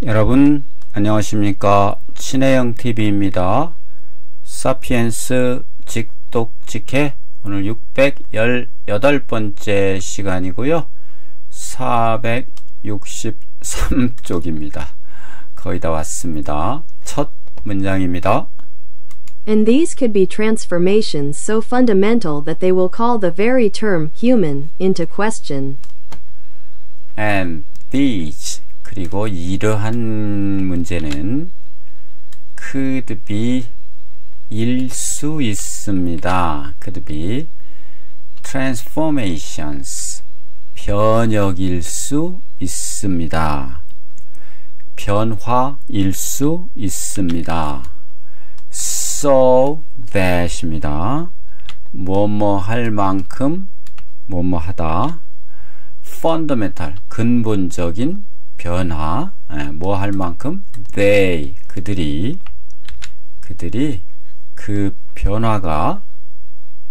여러분 안녕하십니까. 친해영 TV입니다. 사피엔스 직독직해 오늘 618번째 시간이고요. 463쪽입니다. 거의 다 왔습니다. 첫 문장입니다. And these could be transformations so fundamental that they will call the very term human into question. And these 그리고 이러한 문제는 could be 일 수 있습니다. could be transformations 변혁일 수 있습니다. 변화일 수 있습니다. so that입니다. 뭐뭐 할 만큼 뭐뭐 하다. fundamental 근본적인 변화 뭐 할 만큼 they 그들이 그 변화가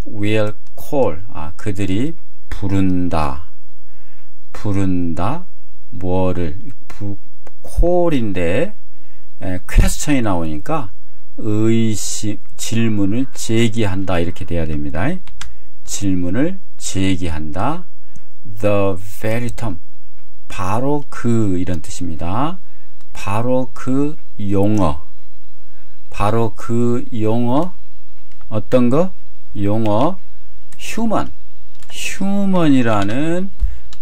will call 그들이 부른다 뭐를 call인데 question이 나오니까 질문을 제기한다 이렇게 돼야 됩니다. 질문을 제기한다. the very term 바로 그 이런 뜻입니다. 바로 그 용어 어떤 거? 용어 human이라는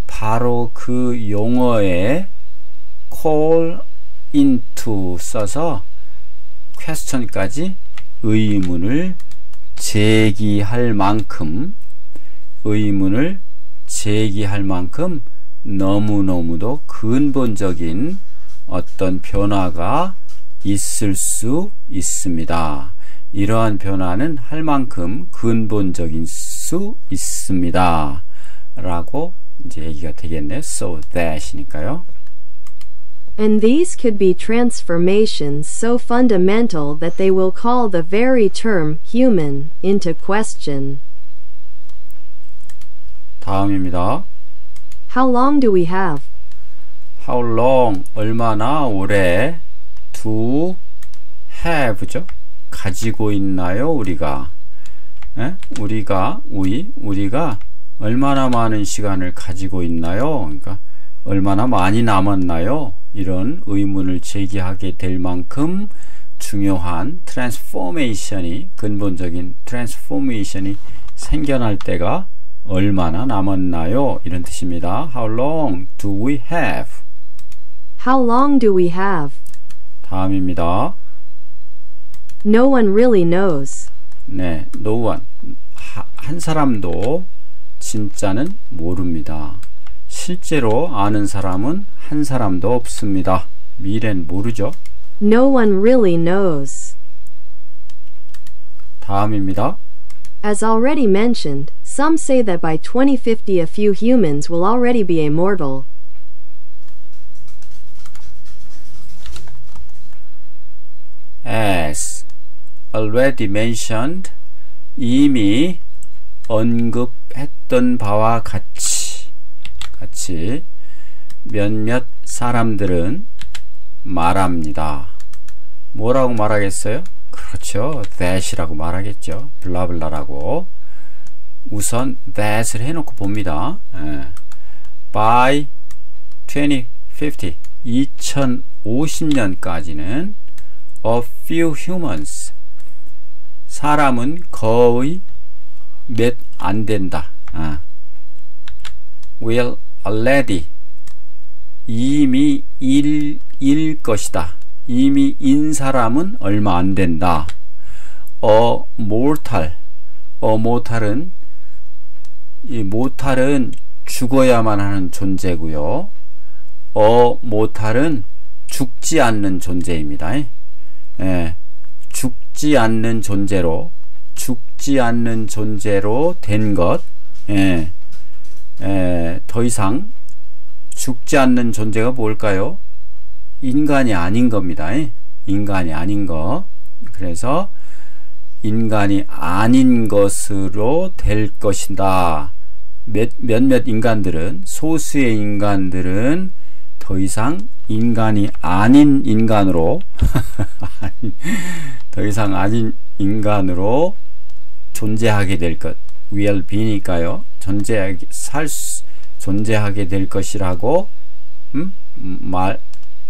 바로 그 용어에 call into 써서 question까지 의문을 제기할 만큼 너무너무도 근본적인 어떤 변화가 있을 수 있습니다. 이러한 변화는 할 만큼 근본적인 수 있습니다. 라고 이제 얘기가 되겠네요. So that이니까요. And these could be transformations so fundamental that they will call the very term human into question. 다음입니다. How long do we have? How long 얼마나 오래 to have죠. 가지고 있나요? 우리가 우리가 얼마나 많은 시간을 가지고 있나요? 그러니까 얼마나 많이 남았나요? 이런 의문을 제기하게 될 만큼 중요한 트랜스포메이션이 근본적인 트랜스포메이션이 생겨날 때가 얼마나 남았나요? 이런 뜻입니다. How long do we have? How long do we have? 다음입니다. No one really knows. 네, no one 한 사람도 진짜는 모릅니다. 실제로 아는 사람은 한 사람도 없습니다. 미래는 모르죠. No one really knows. 다음입니다. As already mentioned, some say that by 2050 a few humans will already be immortal. As already mentioned, 이미 언급했던 바와 같이 몇몇 사람들은 말합니다. 뭐라고 말하겠어요? 그렇죠. that이라고 말하겠죠. 블라블라라고. 우선 that을 해놓고 봅니다. by 2050년까지는 a few humans 사람은 거의 몇 안 된다. will already 이미 일 것이다. 이미 인 사람은 얼마 안 된다. mortal은 이 mortal은 죽어야만 하는 존재고요. mortal은 죽지 않는 존재입니다. 죽지 않는 존재로 된 것, 더 이상 죽지 않는 존재가 뭘까요? 인간이 아닌 겁니다. 인간이 아닌 것. 그래서 인간이 아닌 것으로 될 것이다. 몇몇 인간들은, 소수의 인간들은 더 이상 인간이 아닌 인간으로 더 이상 아닌 인간으로 존재하게 될 것. will be니까요. 존재하게 될 것이라고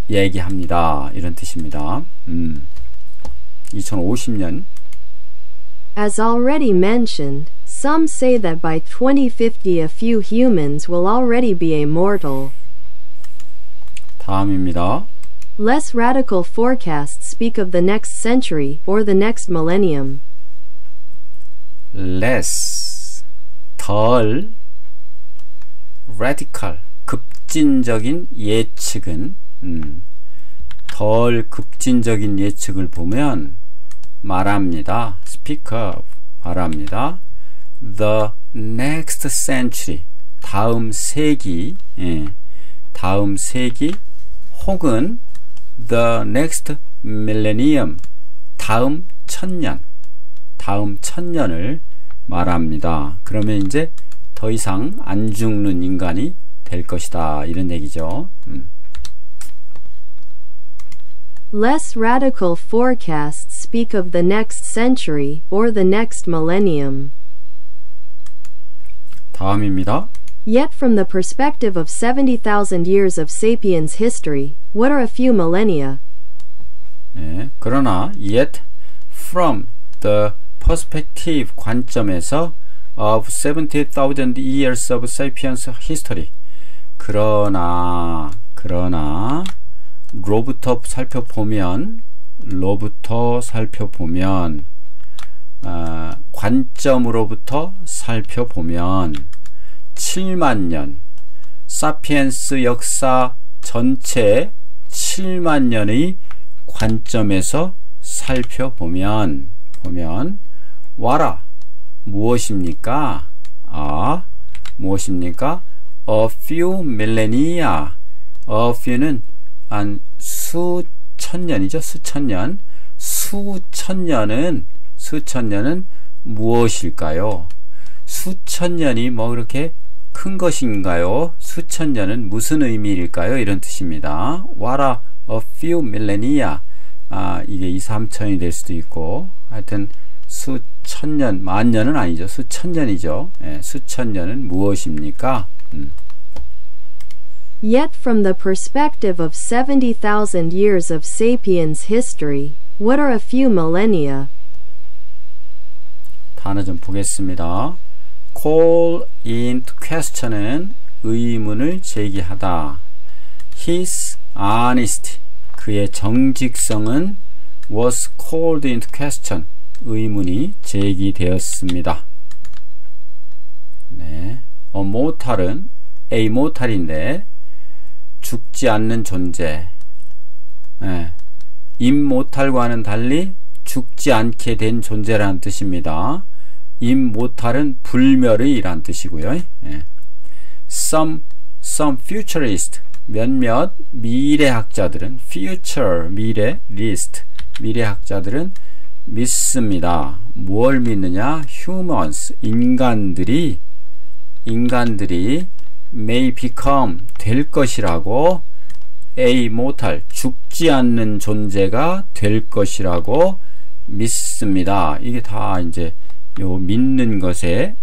얘기합니다. 이런 뜻입니다. 2050년. As already mentioned, some say that by 2050 a few humans will already be immortal. 다음입니다. Less radical forecasts speak of the next century or the next millennium. less, 덜, radical, 급진적인 예측은 덜 급진적인 예측을 보면 말합니다. speak of, 말합니다. the next century, 다음 세기, 다음 세기 혹은 the next millennium, 다음 천년을 말합니다. 그러면 이제 더 이상 안 죽는 인간이 될 것이다. 이런 얘기죠. Less radical forecasts speak of the next century or the next millennium. 다음입니다. Yet from the perspective of 70,000 years of sapiens history, what are a few millennia? 네, 그러나 yet from the perspective 관점에서 of 70,000 years of sapiens history, 그러나 로부터 살펴보면 관점으로부터 살펴보면 7만 년 사피엔스 역사 전체 7만 년의 관점에서 살펴보면 와라 무엇입니까? 무엇입니까? A few millennia. A few는 한 수천년이죠. 수천년. 수천년은 무엇일까요? 수천년이 뭐 그렇게 큰 것인가요? 수천년은 무슨 의미일까요? 이런 뜻입니다. What are a few millennia? 이게 2, 3천이 될 수도 있고 하여튼 수천년, 만년은 아니죠. 수천년이죠. 수천년은 무엇입니까? Yet from the perspective of 70,000 years of sapiens history, what are a few millennia? 단어 좀 보겠습니다. call into question은 의문을 제기하다. His honesty, 그의 정직성은 was called into question, 의문이 제기되었습니다. 네, mortal은 immortal인데 죽지 않는 존재. immortal과는 달리 죽지 않게 된 존재라는 뜻입니다. immortal은 불멸의란 뜻이고요. Some futurist, 몇몇 미래학자들은 future, 미래학자들은 믿습니다. 뭘 믿느냐? humans, 인간들이 may become, 될 것이라고, immortal, 죽지 않는 존재가 될 것이라고 믿습니다. 이게 다 이제 요 믿는 것의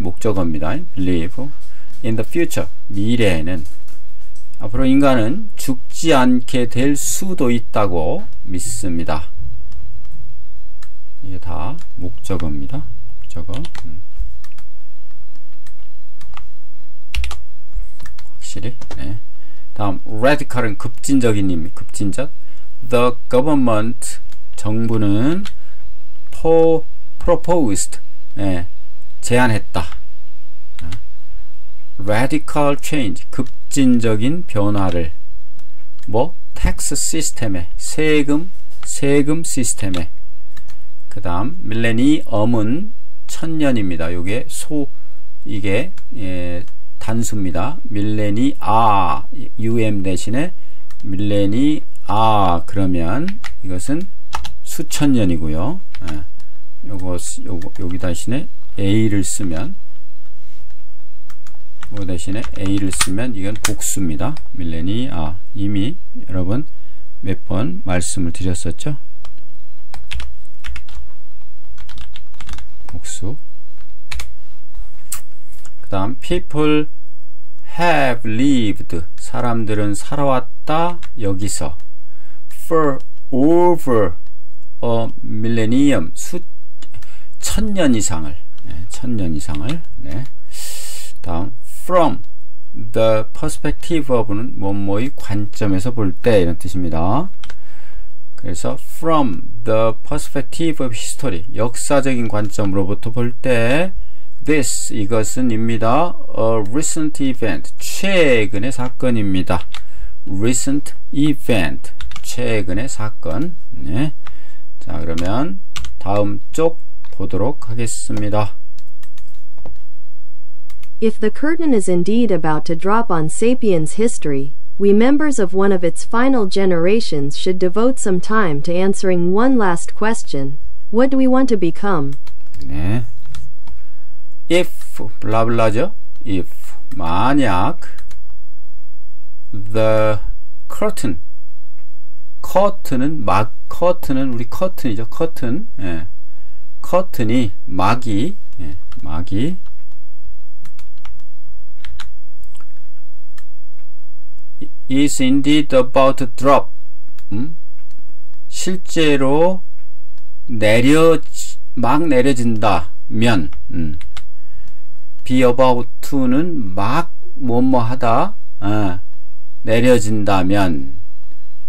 목적어입니다. believe in the future, 미래에는 앞으로 인간은 죽지 않게 될 수도 있다고 믿습니다. 이게 다 목적어입니다. 목적어. 확실히. 네. 다음 radical은 급진적인 급진적. The government, 정부는 proposed, 제안했다. radical change, 급진적인 변화를 tax 시스템에, 세금 시스템에. 그 다음 밀레니엄은 천년입니다. 요게 이게 단수입니다. 밀레니아, um 대신에 밀레니아 그러면 이것은 수천년이고요. 여기 대신에 a를 쓰면 그 대신에 a를 쓰면 이건 복수입니다. 밀레니아. 이미 여러분 몇 번 말씀을 드렸었죠. 복수. 그 다음 people have lived. 사람들은 살아왔다. 여기서 for over a millennium. 천년 이상을. 네, 천년 이상을. 네. 다음 from the perspective of는 뭐뭐의 관점에서 볼 때 이런 뜻입니다. 그래서 from the perspective of history 역사적인 관점으로부터 볼 때 this 이것은 입니다. a recent event 최근의 사건입니다. recent event 최근의 사건. 네. 자 그러면 다음 쪽 보도록 하겠습니다. If the curtain is indeed about to drop on Sapiens history, we members of one of its final generations should devote some time to answering one last question. What do we want to become? 네. If 블라블라죠. If 만약 the curtain curtain은 우리 커튼이죠. 커튼. 예. 커튼이 막이 예. 막이 is indeed about to drop. 실제로 막 내려진다면 be about to는 막 뭐뭐 하다 내려진다면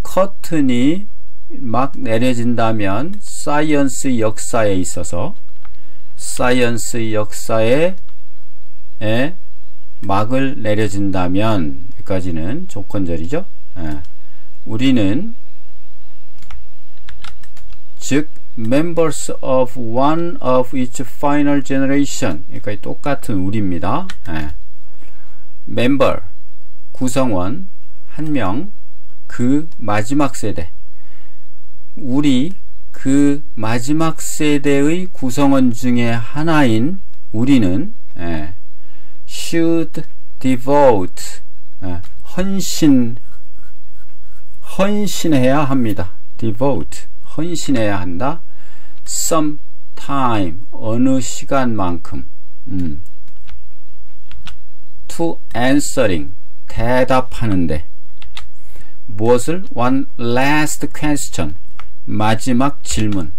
커튼이 막 내려진다면 사이언스 역사에 있어서 사이언스 역사에 막을 내려진다면 여기까지는 조건절이죠. 우리는 즉 members of one of its final generation 그러니까 똑같은 우리입니다. member 구성원 한 명 그 마지막 세대 우리 그 마지막 세대의 구성원 중에 하나인 우리는 should devote 헌신해야 합니다. devote 헌신해야 한다. some time 어느 시간만큼 to answering 대답하는데 무엇을? one last question 마지막 질문.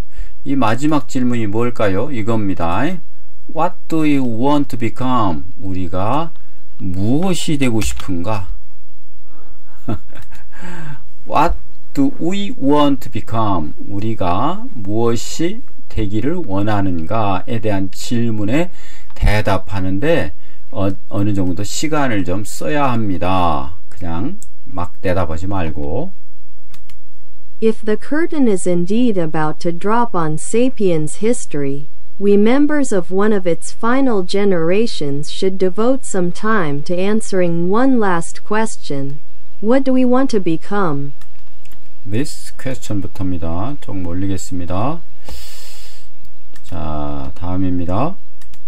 이 마지막 질문이 뭘까요? 이겁니다. What do you want to become? 우리가 무엇이 되고 싶은가? What do we want to become? 우리가 무엇이 되기를 원하는가에 대한 질문에 대답하는데 어느 정도 시간을 좀 써야 합니다. 그냥 막 대답하지 말고. If the curtain is indeed about to drop on Sapiens history, we members of one of its final generations should devote some time to answering one last question. What do we want to become? This question부터입니다. 좀 올리겠습니다. 자, 다음입니다.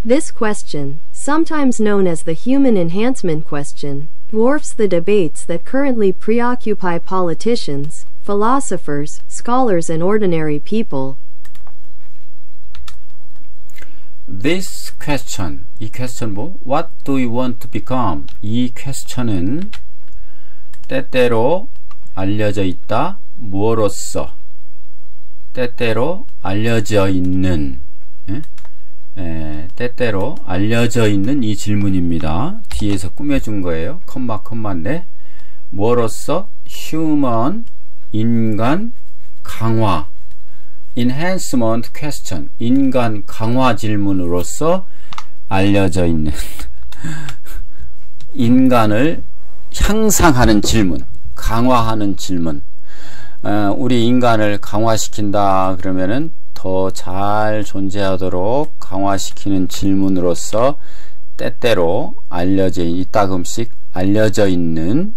This question, sometimes known as the human enhancement question, dwarfs the debates that currently preoccupy politicians, philosophers, scholars and ordinary people. This question, 이 question 뭐? What do you want to become? 이 question은 때때로 알려져 있다. 무엇으로써? 때때로 알려져 있는 때때로 알려져 있는 이 질문입니다. 뒤에서 꾸며준 거예요. 컴마인데 뭐로써? human 인간 강화 enhancement question 인간 강화 질문으로서 알려져 있는 인간을 향상하는 질문 강화하는 질문 우리 인간을 강화시킨다 그러면은 더 잘 존재하도록 강화시키는 질문으로서 때때로 이따금씩 알려져 있는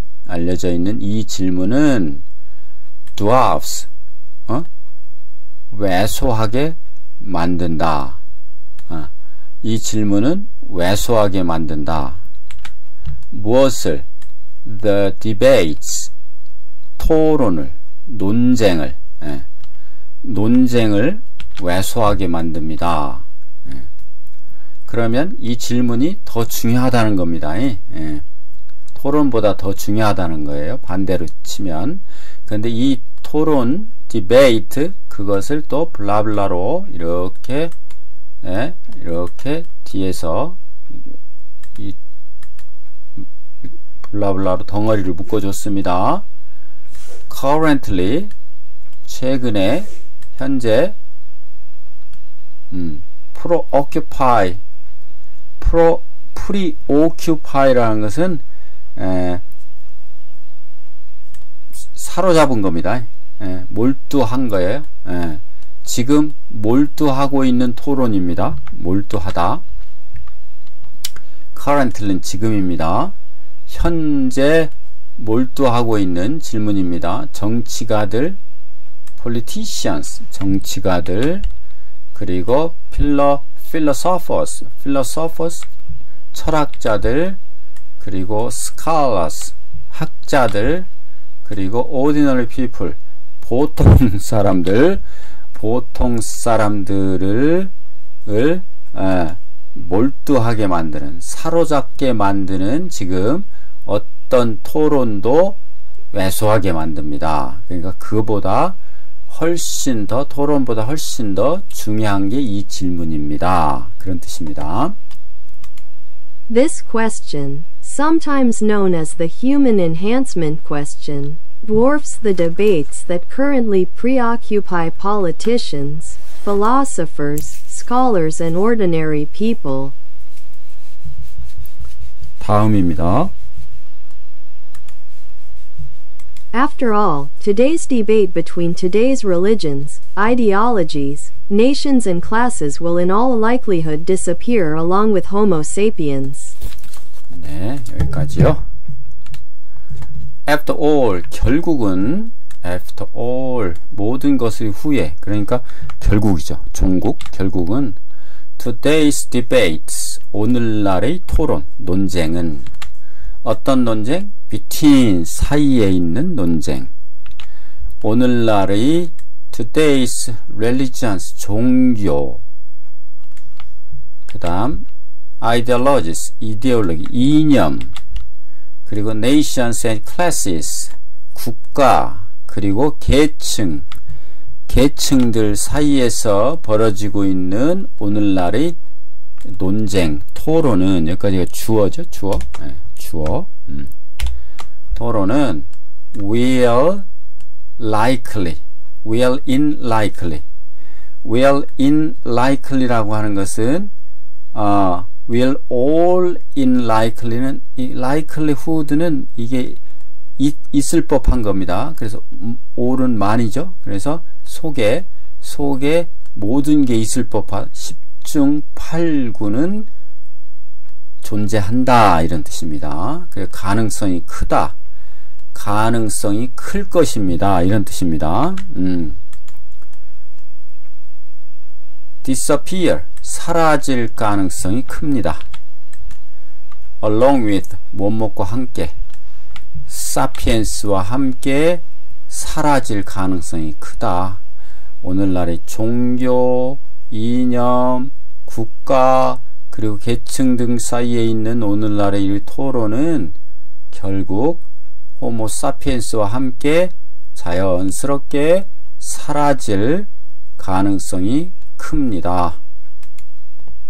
이 질문은 dwarfs 왜소하게 만든다. 이 질문은 왜소하게 만든다. 무엇을? The debates, 토론을, 논쟁을, 논쟁을 왜소하게 만듭니다. 그러면 이 질문이 더 중요하다는 겁니다. 토론보다 더 중요하다는 거예요. 반대로 치면. 그런데 이 토론, debate, 그것을 또 블라블라로 이렇게 이렇게 뒤에서 이 블라블라로 덩어리를 묶어줬습니다. currently, 최근에, 현재, preoccupy라는 것은 사로잡은 겁니다. 몰두한 거예요. 지금 몰두하고 있는 토론입니다. 몰두하다. currently는 지금입니다. 현재 몰두하고 있는 질문입니다. 정치가들, politicians, 정치가들, 그리고 philosophers, 철학자들, 그리고 scholars, 학자들, 그리고 ordinary people, 보통 사람들을 몰두하게 만드는, 사로잡게 만드는 지금 어떤 토론도 왜소하게 만듭니다. 그러니까 그보다 훨씬 더, 토론보다 훨씬 더 중요한 게 이 질문입니다. 그런 뜻입니다. This question, sometimes known as the human enhancement question, dwarfs the debates that currently preoccupy politicians, philosophers, scholars, and ordinary people. 다음입니다. After all, today's debate between today's religions, ideologies, nations and classes will in all likelihood disappear along with Homo sapiens. 네, 여기까지요. After all, 결국은 after all, 모든 것의 후에, 그러니까 결국이죠. 종국, 결국은 today's debates, 오늘날의 토론, 논쟁은 어떤 논쟁? between, 사이에 있는 논쟁. 오늘날의 today's religions, 종교. 그 다음 ideologies, 이데올로기, 이념. 그리고 nations and classes, 국가. 그리고 계층, 계층들 사이에서 벌어지고 있는 오늘날의 논쟁, 토론은, 여기까지가 주어죠, 주어. 네, 주어. 토론은 will in likely라고 하는 것은 will all in likely는, 이 likelihood는 이게 있을 법한 겁니다. 그래서 all은 많이죠. 그래서 속에 모든 게 있을 법한 10중 8구는 존재한다, 이런 뜻입니다. 그래서 가능성이 크다, 가능성이 클 것입니다, 이런 뜻입니다. disappear, 사라질 가능성이 큽니다. along with, 뭐뭐과 함께, sapiens와 함께 사라질 가능성이 크다. 오늘날의 종교, 이념, 국가, 그리고 계층 등 사이에 있는 오늘날의 이 토론은 결국 호모 사피엔스와 함께 자연스럽게 사라질 가능성이 큽니다.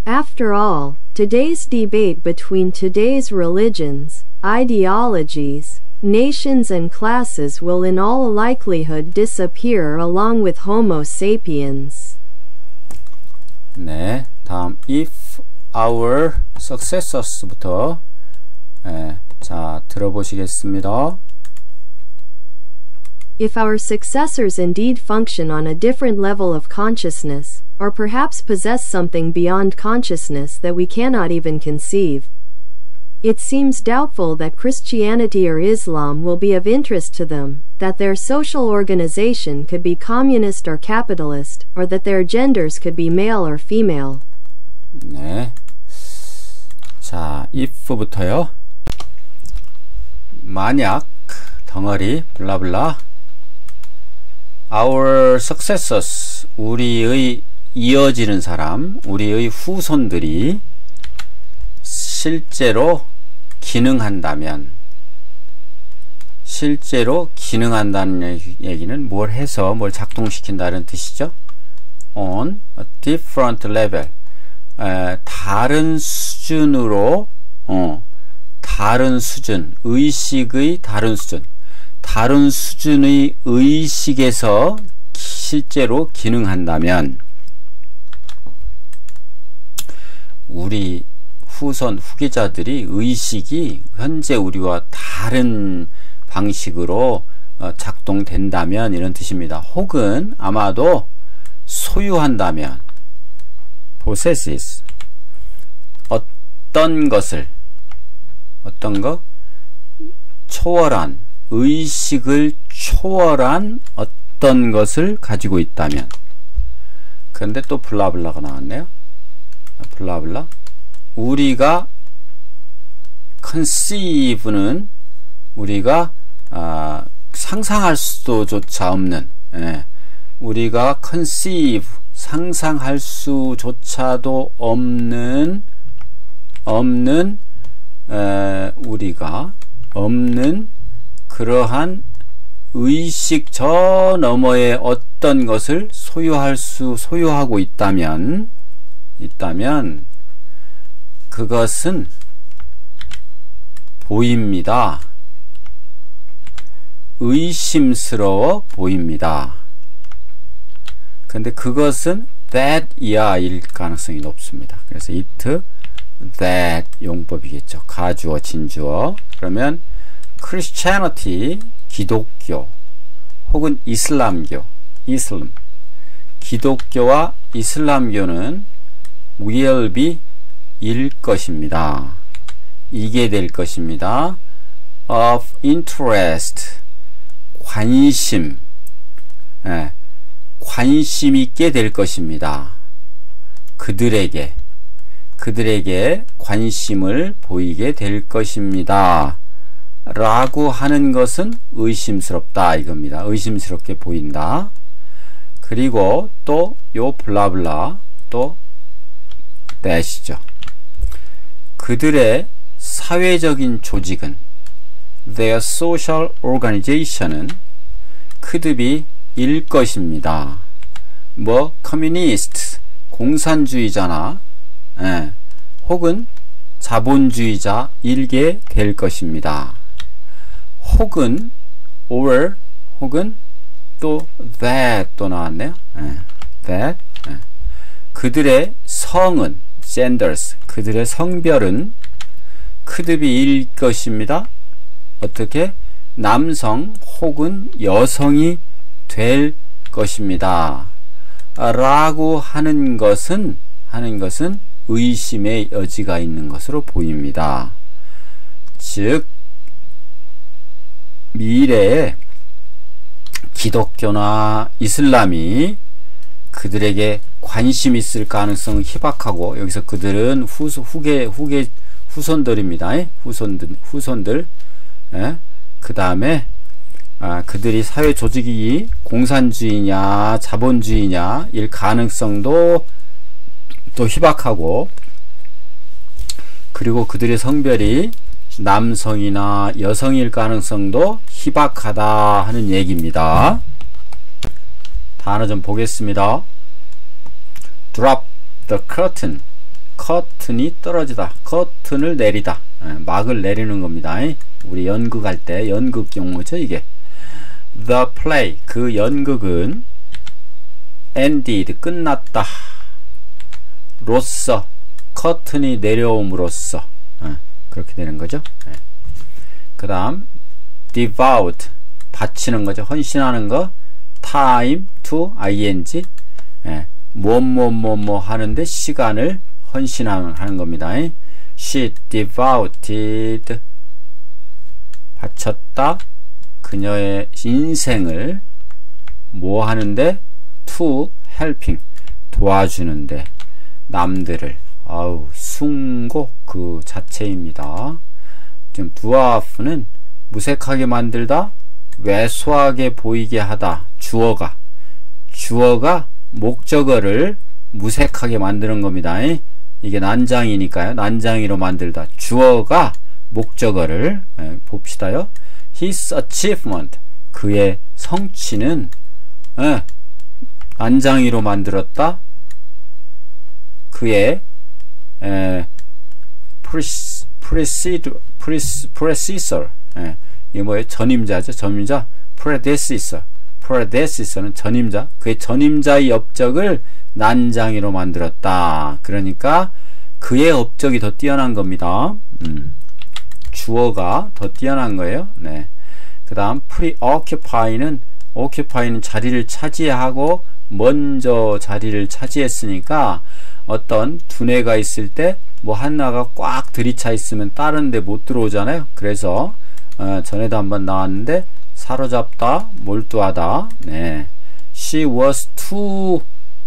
After all, today's debate between today's religions, ideologies, nations and classes will in all likelihood disappear along with Homo sapiens. 네, 다음 if our successors부터 자, 들어보시겠습니다. If our successors indeed function on a different level of consciousness, or perhaps possess something beyond consciousness that we cannot even conceive, it seems doubtful that Christianity or Islam will be of interest to them, that their social organization could be communist or capitalist, or that their genders could be male or female. 네. 자, if부터요. 만약 덩어리 블라블라 our successors 우리의 이어지는 사람 우리의 후손들이 실제로 기능한다면 실제로 기능한다는 얘기는 뭘 해서 뭘 작동시킨다는 뜻이죠. on a different level 다른 수준으로 다른 수준 의식의 다른 수준의 의식에서 실제로 기능한다면 우리 후계자들이 의식이 현재 우리와 다른 방식으로 작동된다면 이런 뜻입니다. 혹은 아마도 소유한다면 possesses 어떤 거 초월한 의식을 초월한 어떤 것을 가지고 있다면 그런데 또 블라블라가 나왔네요. 블라블라 우리가 conceive는 우리가 상상할 수도조차 없는 우리가 conceive 상상할 수조차도 우리가 없는 그러한 의식 저 너머의 어떤 것을 소유하고 있다면 그것은 보입니다. 의심스러워 보입니다. 근데 그것은 that 일 가능성이 높습니다. 그래서 it, that 용법이겠죠. 가주어, 진주어. 그러면 Christianity, 기독교 혹은 이슬람교, 기독교와 이슬람교는 will be 일 것입니다. 이게 될 것입니다. of interest 관심 있게 될 것입니다. 그들에게 관심을 보이게 될 것입니다. 라고 하는 것은 의심스럽다 이겁니다. 의심스럽게 보인다. 그리고 또 요 블라블라 또 that이죠. 그들의 사회적인 조직은 their social organization은 그들이 일 것입니다. 뭐 communist 공산주의자나 혹은 자본주의자 일게 될 것입니다. 혹은 or 혹은 또 that 또 나왔네요. that 그들의 성은 genders 그들의 성별은 그들이 일 것입니다. 어떻게? 남성 혹은 여성이 될 것입니다. 라고 하는 것은 의심의 여지가 있는 것으로 보입니다. 즉 미래에 기독교나 이슬람이 그들에게 관심 있을 가능성은 희박하고 여기서 그들은 후손들입니다. 후손들. 그 다음에 그들이 사회 조직이 공산주의냐 자본주의냐 일 가능성도 또 희박하고 그리고 그들의 성별이 남성이나 여성일 가능성도 희박하다 하는 얘기입니다. 단어 좀 보겠습니다. drop the curtain 커튼이 떨어지다 커튼을 내리다 막을 내리는 겁니다. 우리 연극할 때 연극 용어죠 이게. The play 그 연극은 ended 끝났다 로써 커튼이 내려옴으로써 그렇게 되는 거죠. 그 다음 devote 바치는 거죠. 헌신하는 거 time to ing 뭐 하는데 시간을 헌신하는 겁니다. She devoted 바쳤다 그녀의 인생을 뭐 하는데 to helping 도와주는데 남들을 숭고 그 자체입니다. 지금 dwarf는 무색하게 만들다, 왜소하게 보이게 하다. 주어가 목적어를 무색하게 만드는 겁니다. 이게 난장이니까요. 난장이로 만들다. 주어가 목적어를 봅시다요. His achievement, 그의 성취는 난장이로 만들었다. 그의 predecessor, 이게 뭐예요? 전임자죠. 전임자. predecessor는 전임자. 그의 전임자의 업적을 난장이로 만들었다. 그러니까 그의 업적이 더 뛰어난 겁니다. 주어가 더 뛰어난 거예요. 네. 그 다음 preoccupy는 자리를 차지하고 먼저 자리를 차지했으니까 어떤 두뇌가 있을 때 뭐 하나가 꽉 들이차 있으면 다른 데 못 들어오잖아요. 그래서 전에도 한번 나왔는데 사로잡다, 몰두하다. 네. She was too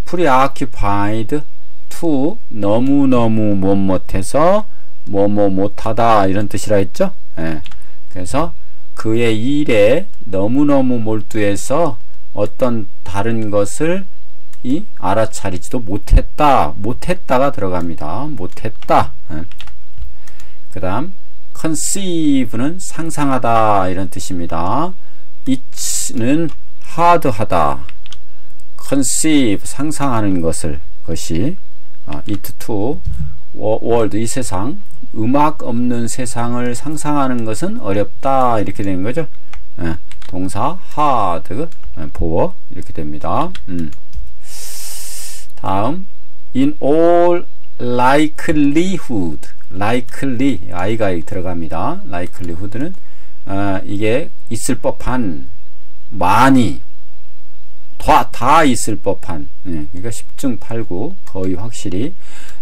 preoccupied to, 너무너무 못해서 못하다, 이런 뜻이라 했죠. 네. 그래서 그의 일에 너무너무 몰두해서 어떤 다른 것을 알아차리지도 못했다가 들어갑니다. 못했다. 그 다음 conceive는 상상하다, 이런 뜻입니다. it는 hard하다. conceive, 상상하는 것이 it to world, 이 세상, 음악 없는 세상을 상상하는 것은 어렵다, 이렇게 되는 거죠. 동사 hard, 보어, 이렇게 됩니다. 다음 in all likelihood, 아이가 들어갑니다. likelihood는 이게 있을 법한, 많이, 다 있을 법한, 그러니까 10중 8구, 거의 확실히.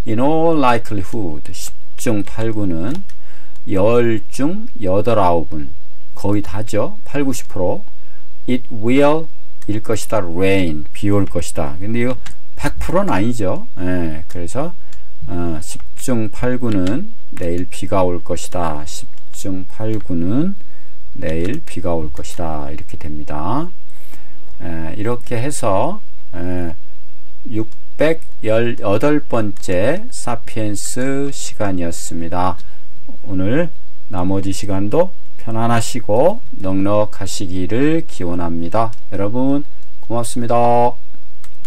in all likelihood, 10중 8구는 10중 8, 9은 거의 다죠. 8, 90%. it will, 일 것이다. rain, 비 올 것이다. 근데 이거 100%는 아니죠. 그래서 10중 8구는 내일 비가 올 것이다. 10중 8구는 내일 비가 올 것이다. 이렇게 됩니다. 이렇게 해서 618번째 사피엔스 시간이었습니다. 오늘 나머지 시간도 편안하시고 넉넉하시기를 기원합니다. 여러분 고맙습니다.